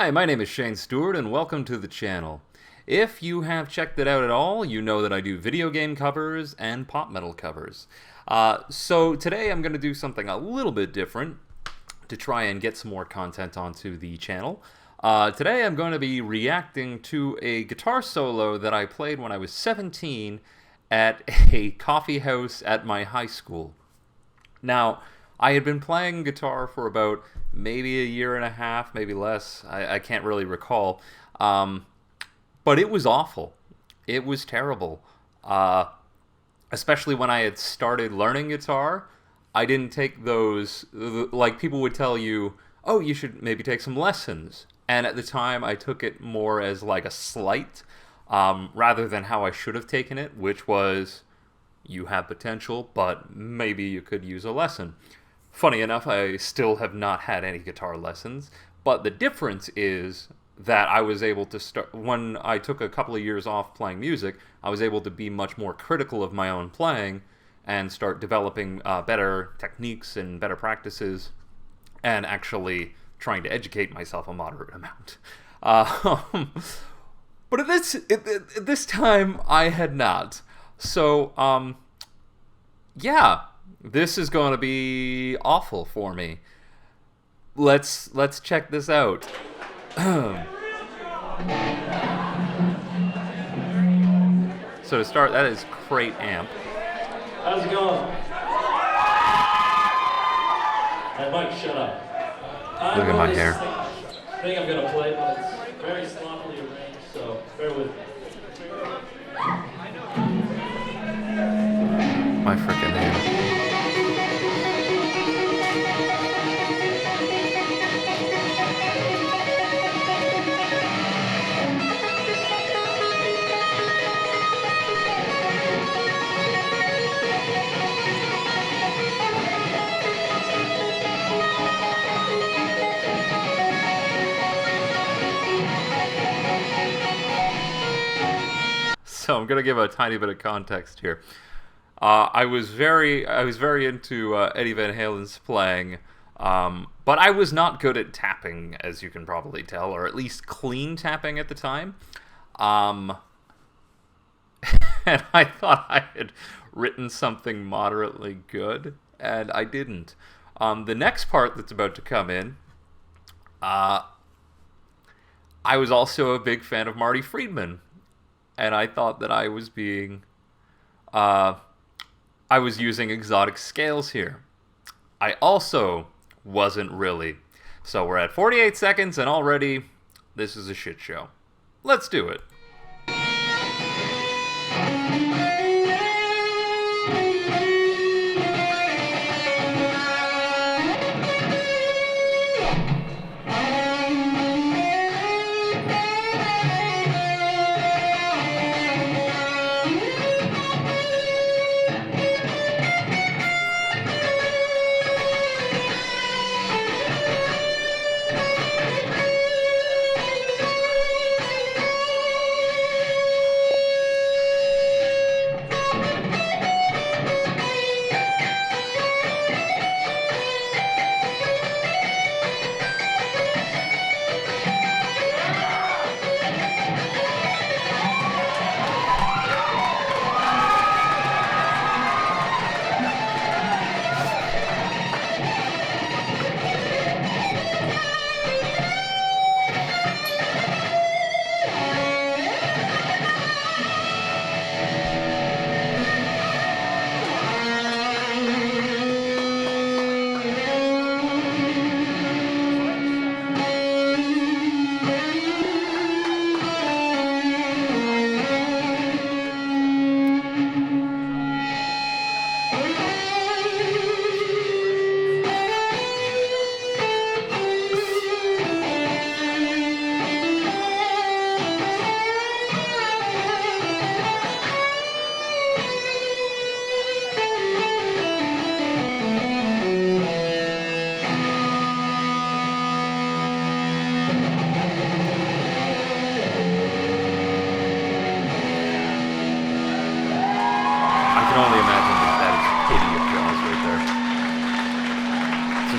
Hi, my name is Shane Steward, and welcome to the channel. If you have checked it out at all, you know that I do video game covers and pop metal covers. So today I'm going to do something a little bit different to try and get some more content onto the channel. Today I'm going to be reacting to a guitar solo that I played when I was 17 at a coffee house at my high school. Now, I had been playing guitar for about maybe a year and a half, maybe less. I can't really recall. But it was awful. It was terrible. Especially when I had started learning guitar. I didn't take those, like people would tell you, oh, you should maybe take some lessons. And at the time, I took it more as like a slight, rather than how I should have taken it, which was, you have potential, but maybe you could use a lesson. Funny enough, I still have not had any guitar lessons, but the difference is that I was able to start, when I took a couple of years off playing music, I was able to be much more critical of my own playing and start developing better techniques and better practices and actually trying to educate myself a moderate amount. But at this time, I had not. So, yeah. This is going to be awful for me. Let's check this out. So to start, that is Crate Amp. How's it going? Hey, Mike, shut up. Look at my hair. I think I'm going to play, but it's very sloppily arranged, so bear with me. My frickin' hair. So I'm gonna give a tiny bit of context here. I was very into Eddie Van Halen's playing, but I was not good at tapping, as you can probably tell, or at least clean tapping at the time. And I thought I had written something moderately good, and I didn't. The next part that's about to come in, I was also a big fan of Marty Friedman. And I thought that I was being, I was using exotic scales here. I also wasn't really. So we're at 48 seconds and already this is a shit show. Let's do it.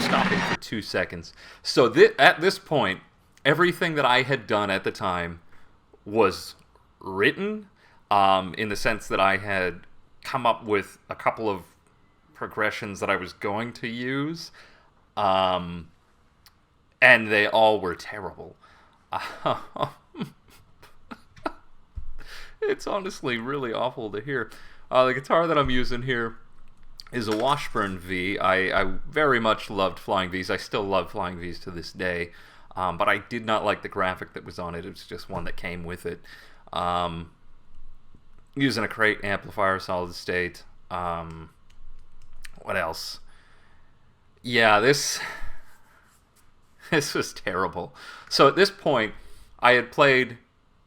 Stopping for 2 seconds. So at this point, everything that I had done at the time was written, in the sense that I had come up with a couple of progressions that I was going to use, and they all were terrible. It's honestly really awful to hear. The guitar that I'm using here is a Washburn V. I very much loved flying Vs. I still love flying Vs to this day. But I did not like the graphic that was on it. It was just one that came with it. Using a crate amplifier, solid state. What else? Yeah, this was terrible. So at this point, I had played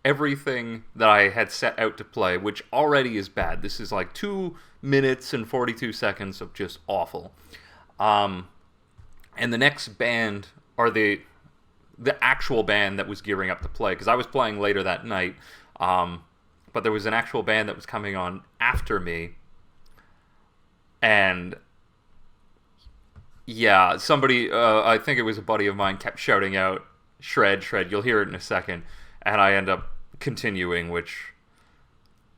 everything that I had set out to play, which already is bad. This is like 2 minutes and 42 seconds of just awful. And the next band, or the actual band that was gearing up to play, because I was playing later that night, but there was an actual band that was coming on after me, and yeah, somebody, I think it was a buddy of mine, kept shouting out, "Shred, shred," you'll hear it in a second, and I end up continuing, which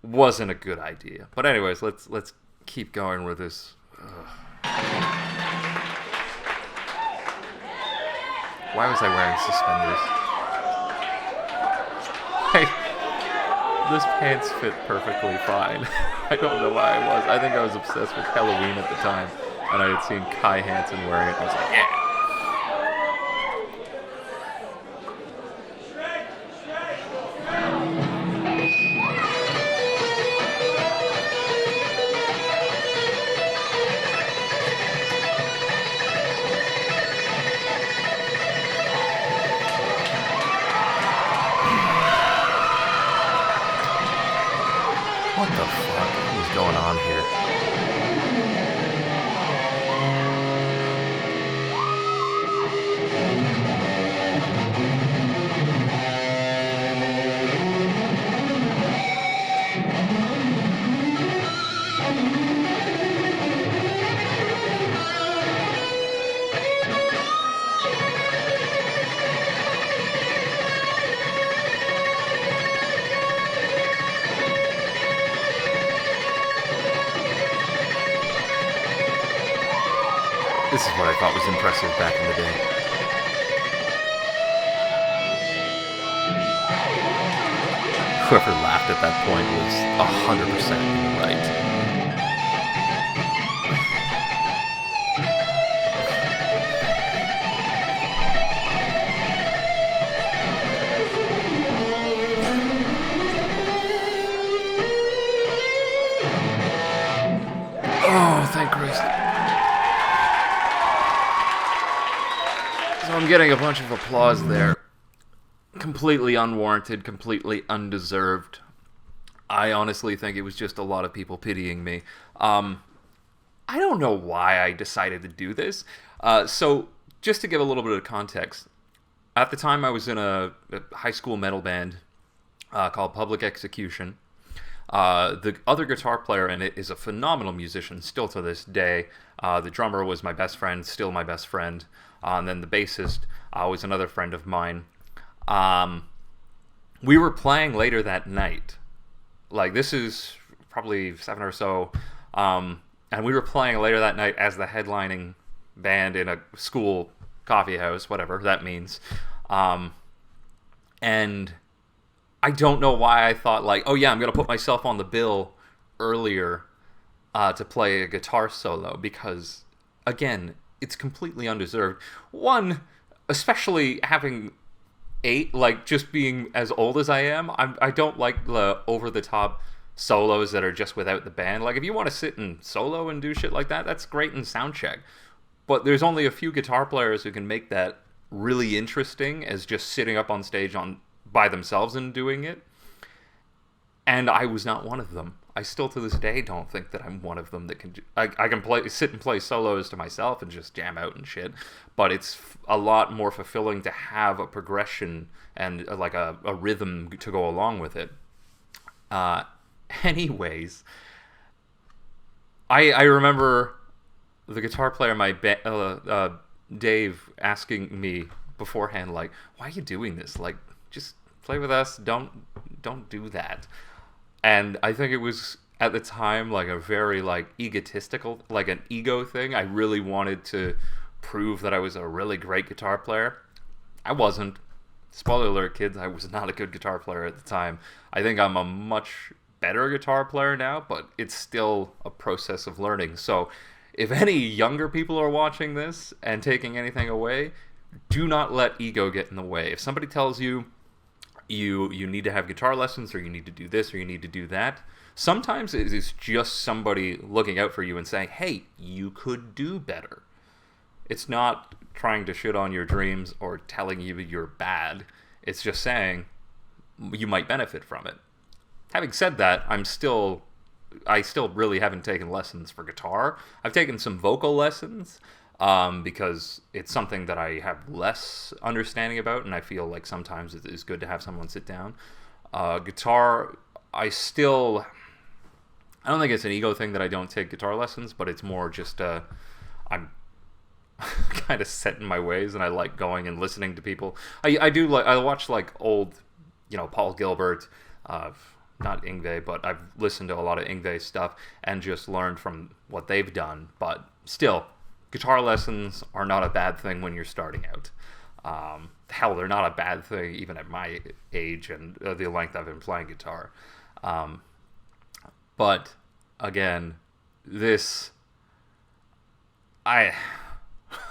wasn't a good idea. But anyways, let's keep going with this. Why was I wearing suspenders? Hey, this pants fit perfectly fine. I don't know why I was. I think I was obsessed with Halloween at the time, and I had seen Kai Hansen wearing it, and I was like, yeah. What the fuck is going on here? This is what I thought was impressive back in the day. Whoever laughed at that point was 100% in the right. Oh, thank Christ. So I'm getting a bunch of applause there. Completely unwarranted, completely undeserved. I honestly think it was just a lot of people pitying me. I don't know why I decided to do this. So just to give a little bit of context, at the time I was in a high school metal band called Public Execution. The other guitar player in it is a phenomenal musician, still to this day. The drummer was my best friend, still my best friend. And then the bassist was another friend of mine. We were playing later that night. Like, this is probably 7 or so. And we were playing later that night as the headlining band in a school coffee house, whatever that means. And I don't know why I thought, like, oh yeah, I'm going to put myself on the bill earlier to play a guitar solo, because, again, it's completely undeserved. One, especially having just being as old as I am, I don't like the over-the-top solos that are just without the band. Like, if you want to sit and solo and do shit like that, that's great in soundcheck. But there's only a few guitar players who can make that really interesting as just sitting up on stage by themselves and doing it. And I was not one of them. I still to this day don't think that I'm one of them that can I can sit and play solos to myself and just jam out and shit, but it's a lot more fulfilling to have a progression and like a rhythm to go along with it. Anyways, I remember the guitar player, Dave, asking me beforehand, like, why are you doing this? Like, just play with us. Don't do that. And I think it was at the time like a very like egotistical, like an ego thing. I really wanted to prove that I was a really great guitar player. I wasn't. Spoiler alert, kids, I was not a good guitar player at the time. I think I'm a much better guitar player now, but it's still a process of learning. So if any younger people are watching this and taking anything away, do not let ego get in the way. If somebody tells you you need to have guitar lessons, or you need to do this, or you need to do that, sometimes it is just somebody looking out for you and saying, hey, you could do better. It's not trying to shit on your dreams or telling you you're bad. It's just saying you might benefit from it. Having said that, I still really haven't taken lessons for guitar. I've taken some vocal lessons because it's something that I have less understanding about, and I feel like sometimes it is good to have someone sit down. Guitar, I don't think it's an ego thing that I don't take guitar lessons, but it's more just I'm kind of set in my ways, and I like going and listening to people. I watch like old, Paul Gilbert, not Yngwie, but I've listened to a lot of Yngwie stuff and just learned from what they've done. But still, guitar lessons are not a bad thing when you're starting out. Hell, they're not a bad thing even at my age and the length I've been playing guitar. But again,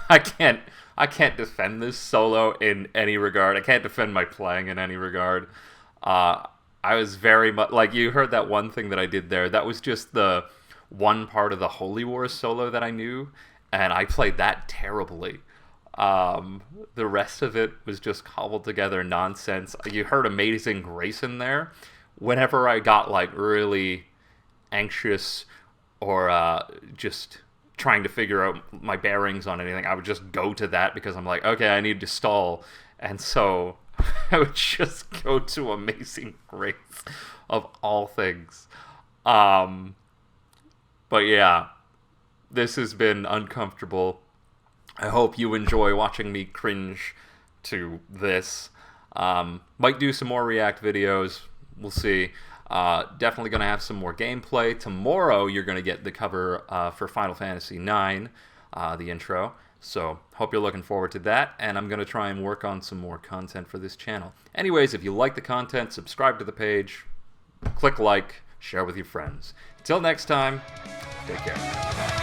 I can't defend this solo in any regard. I can't defend my playing in any regard. I was very much like, you heard that one thing that I did there. That was just the one part of the Holy Wars solo that I knew, and I played that terribly. The rest of it was just cobbled together nonsense. You heard Amazing Grace in there. Whenever I got like really anxious or just trying to figure out my bearings on anything, I would just go to that because I'm like, okay, I need to stall. And so I would just go to Amazing Grace of all things. But yeah, this has been uncomfortable. I hope you enjoy watching me cringe to this. Might do some more React videos. We'll see. Definitely going to have some more gameplay. Tomorrow you're going to get the cover for Final Fantasy IX, the intro. So hope you're looking forward to that, and I'm going to try and work on some more content for this channel. Anyways, if you like the content, subscribe to the page, click like, share with your friends. Until next time, take care.